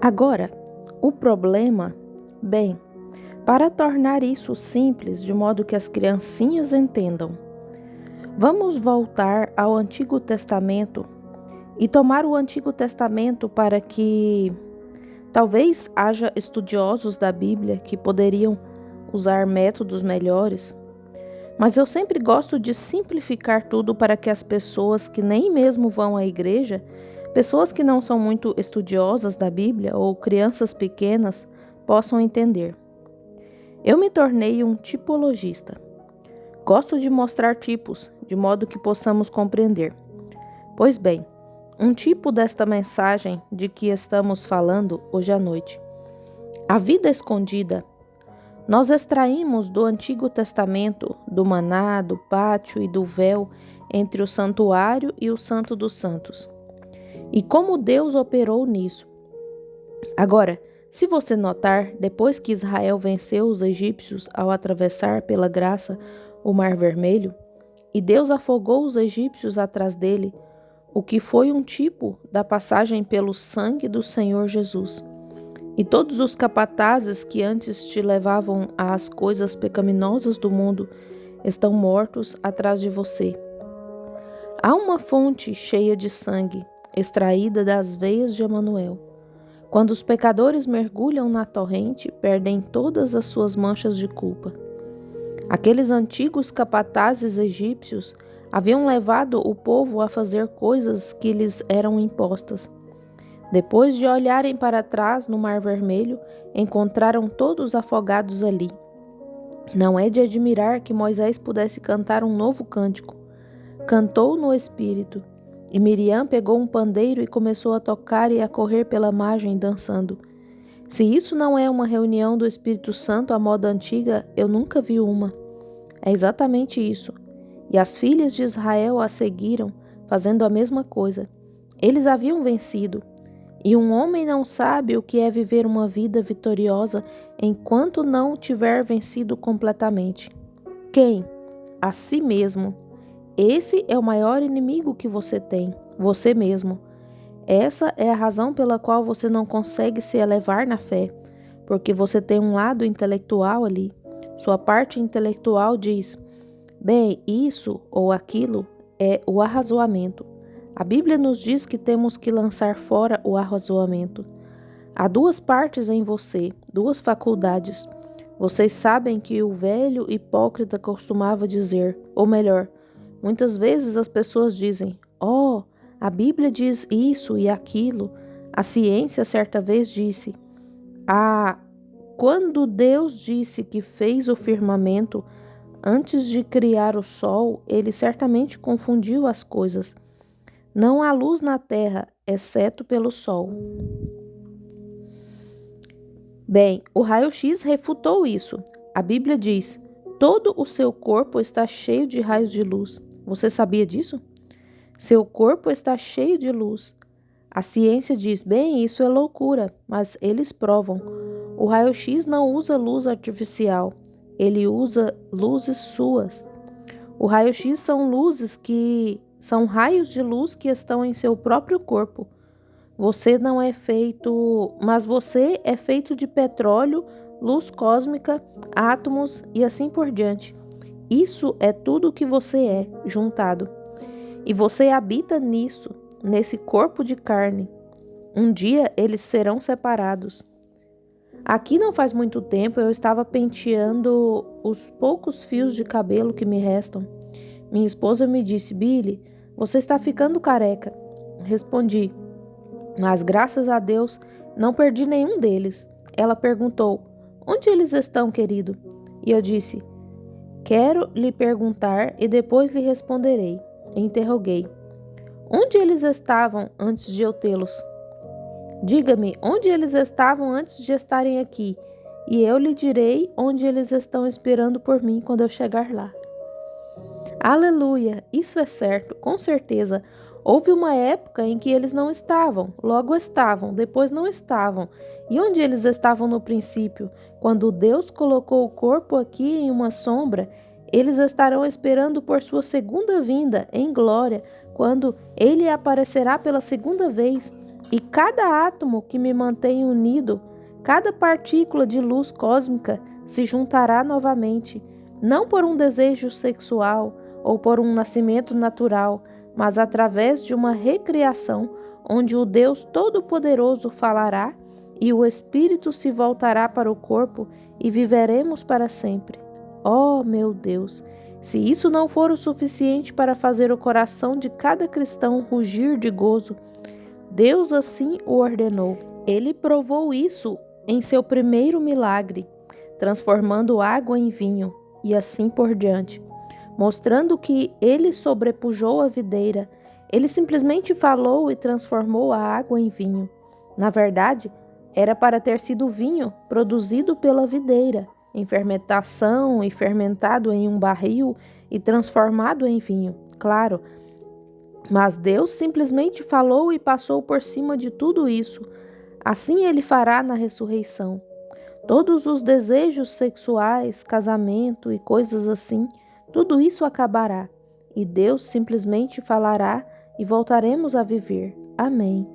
Agora, o problema, bem, para tornar isso simples de modo que as criancinhas entendam, vamos voltar ao Antigo Testamento e tomar o Antigo Testamento para que talvez haja estudiosos da Bíblia que poderiam usar métodos melhores, mas eu sempre gosto de simplificar tudo para que as pessoas que nem mesmo vão à igreja, pessoas que não são muito estudiosas da Bíblia ou crianças pequenas, possam entender. Eu me tornei um tipologista. Gosto de mostrar tipos, de modo que possamos compreender. Pois bem, um tipo desta mensagem de que estamos falando hoje à noite. A vida escondida. Nós extraímos do Antigo Testamento, do maná, do pátio e do véu entre o santuário e o Santo dos Santos. E como Deus operou nisso. Agora, se você notar, depois que Israel venceu os egípcios ao atravessar pela graça o Mar Vermelho, e Deus afogou os egípcios atrás dele, o que foi um tipo da passagem pelo sangue do Senhor Jesus. E todos os capatazes que antes te levavam às coisas pecaminosas do mundo estão mortos atrás de você. Há uma fonte cheia de sangue, extraída das veias de Emanuel. Quando os pecadores mergulham na torrente, perdem todas as suas manchas de culpa. Aqueles antigos capatazes egípcios haviam levado o povo a fazer coisas que lhes eram impostas. Depois de olharem para trás no Mar Vermelho, encontraram todos afogados ali. Não é de admirar que Moisés pudesse cantar um novo cântico. Cantou no Espírito, e Miriam pegou um pandeiro e começou a tocar e a correr pela margem dançando. Se isso não é uma reunião do Espírito Santo à moda antiga, eu nunca vi uma. É exatamente isso. E as filhas de Israel a seguiram, fazendo a mesma coisa. Eles haviam vencido. E um homem não sabe o que é viver uma vida vitoriosa enquanto não tiver vencido completamente. Quem? A si mesmo. Esse é o maior inimigo que você tem, você mesmo. Essa é a razão pela qual você não consegue se elevar na fé, porque você tem um lado intelectual ali. Sua parte intelectual diz, bem, isso ou aquilo é o arrazoamento. A Bíblia nos diz que temos que lançar fora o arrazoamento. Há duas partes em você, duas faculdades. Vocês sabem que o velho hipócrita costumava dizer, ou melhor, muitas vezes as pessoas dizem, a Bíblia diz isso e aquilo. A ciência certa vez disse, quando Deus disse que fez o firmamento, antes de criar o sol, ele certamente confundiu as coisas. Não há luz na terra, exceto pelo sol. Bem, o raio-x refutou isso. A Bíblia diz, todo o seu corpo está cheio de raios de luz. Você sabia disso? Seu corpo está cheio de luz. A ciência diz, bem, isso é loucura, mas eles provam. O raio-x não usa luz artificial, ele usa luzes suas. O raio-x são raios de luz que estão em seu próprio corpo. Você não é feito, mas você é feito de petróleo, luz cósmica, átomos e assim por diante. Isso é tudo o que você é, juntado. E você habita nisso, nesse corpo de carne. Um dia eles serão separados. Aqui não faz muito tempo eu estava penteando os poucos fios de cabelo que me restam. Minha esposa me disse, Billy, você está ficando careca. Respondi, mas graças a Deus não perdi nenhum deles. Ela perguntou, onde eles estão, querido? E eu disse, quero lhe perguntar e depois lhe responderei. Interroguei, onde eles estavam antes de eu tê-los? Diga-me, onde eles estavam antes de estarem aqui, e eu lhe direi onde eles estão esperando por mim quando eu chegar lá. Aleluia, isso é certo, com certeza. Houve uma época em que eles não estavam, logo estavam, depois não estavam. E onde eles estavam no princípio? Quando Deus colocou o corpo aqui em uma sombra, eles estarão esperando por sua segunda vinda, em glória, quando Ele aparecerá pela segunda vez. E cada átomo que me mantém unido, cada partícula de luz cósmica se juntará novamente, não por um desejo sexual ou por um nascimento natural, mas através de uma recriação, onde o Deus Todo-Poderoso falará e o Espírito se voltará para o corpo e viveremos para sempre. Oh, meu Deus! Se isso não for o suficiente para fazer o coração de cada cristão rugir de gozo, Deus assim o ordenou. Ele provou isso em seu primeiro milagre, transformando água em vinho, e assim por diante, mostrando que ele sobrepujou a videira. Ele simplesmente falou e transformou a água em vinho. Na verdade, era para ter sido vinho produzido pela videira, em fermentação e fermentado em um barril e transformado em vinho, claro. Mas Deus simplesmente falou e passou por cima de tudo isso. Assim ele fará na ressurreição. Todos os desejos sexuais, casamento e coisas assim, tudo isso acabará. E Deus simplesmente falará e voltaremos a viver. Amém.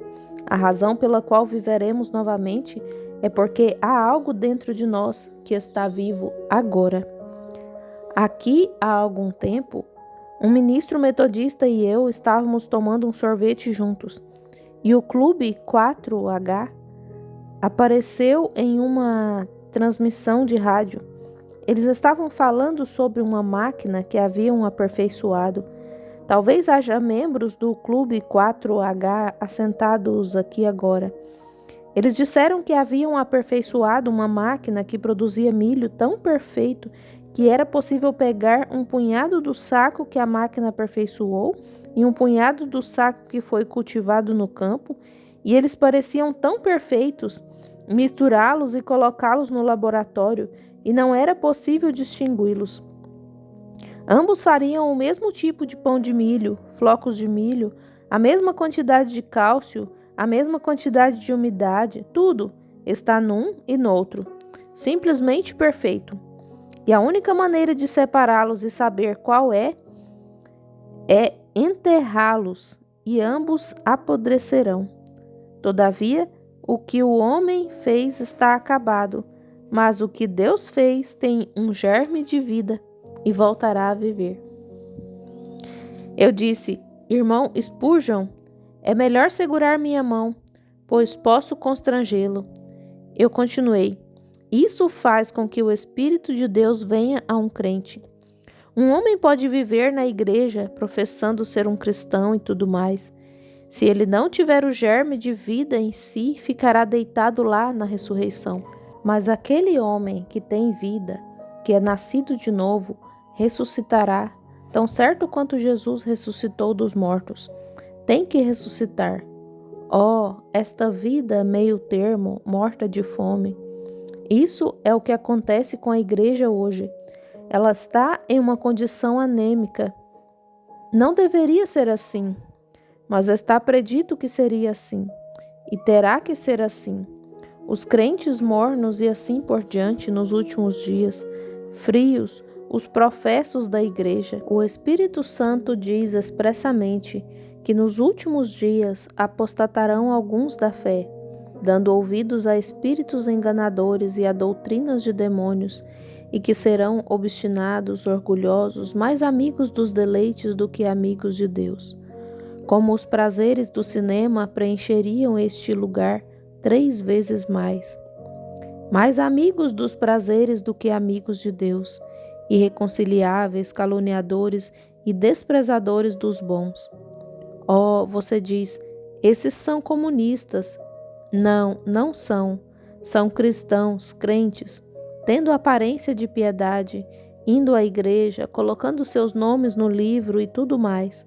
A razão pela qual viveremos novamente é porque há algo dentro de nós que está vivo agora. Aqui, há algum tempo, um ministro metodista e eu estávamos tomando um sorvete juntos, e o Clube 4H apareceu em uma transmissão de rádio. Eles estavam falando sobre uma máquina que haviam aperfeiçoado. Talvez haja membros do Clube 4H assentados aqui agora. Eles disseram que haviam aperfeiçoado uma máquina que produzia milho tão perfeito que era possível pegar um punhado do saco que a máquina aperfeiçoou e um punhado do saco que foi cultivado no campo, e eles pareciam tão perfeitos, misturá-los e colocá-los no laboratório, e não era possível distingui-los. Ambos fariam o mesmo tipo de pão de milho, flocos de milho, a mesma quantidade de cálcio, a mesma quantidade de umidade, tudo está num e no outro. Simplesmente perfeito. E a única maneira de separá-los e saber qual é enterrá-los, e ambos apodrecerão. Todavia, o que o homem fez está acabado, mas o que Deus fez tem um germe de vida e voltará a viver. Eu disse: irmão Spurgeon, é melhor segurar minha mão, pois posso constrangê-lo. Eu continuei: isso faz com que o Espírito de Deus venha a um crente. Um homem pode viver na igreja professando ser um cristão e tudo mais. Se ele não tiver o germe de vida em si, ficará deitado lá na ressurreição. Mas aquele homem que tem vida, que é nascido de novo, ressuscitará, tão certo quanto Jesus ressuscitou dos mortos. Tem que ressuscitar. Oh, esta vida meio termo, morta de fome. Isso é o que acontece com a igreja hoje. Ela está em uma condição anêmica. Não deveria ser assim, mas está predito que seria assim, e terá que ser assim. Os crentes mornos e assim por diante nos últimos dias, frios, os professos da igreja. O Espírito Santo diz expressamente que nos últimos dias apostatarão alguns da fé, dando ouvidos a espíritos enganadores e a doutrinas de demônios, e que serão obstinados, orgulhosos, mais amigos dos deleites do que amigos de Deus. Como os prazeres do cinema preencheriam este lugar 3 vezes mais amigos dos prazeres do que amigos de Deus, irreconciliáveis, caluniadores e desprezadores dos bons. Oh, você diz, esses são comunistas. Não, não são. São cristãos, crentes, tendo aparência de piedade, indo à igreja, colocando seus nomes no livro e tudo mais.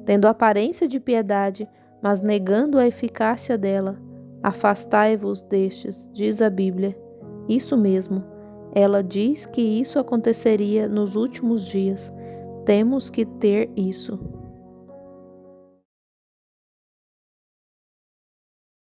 Tendo aparência de piedade, mas negando a eficácia dela. Afastai-vos destes, diz a Bíblia. Isso mesmo. Ela diz que isso aconteceria nos últimos dias. Temos que ter isso.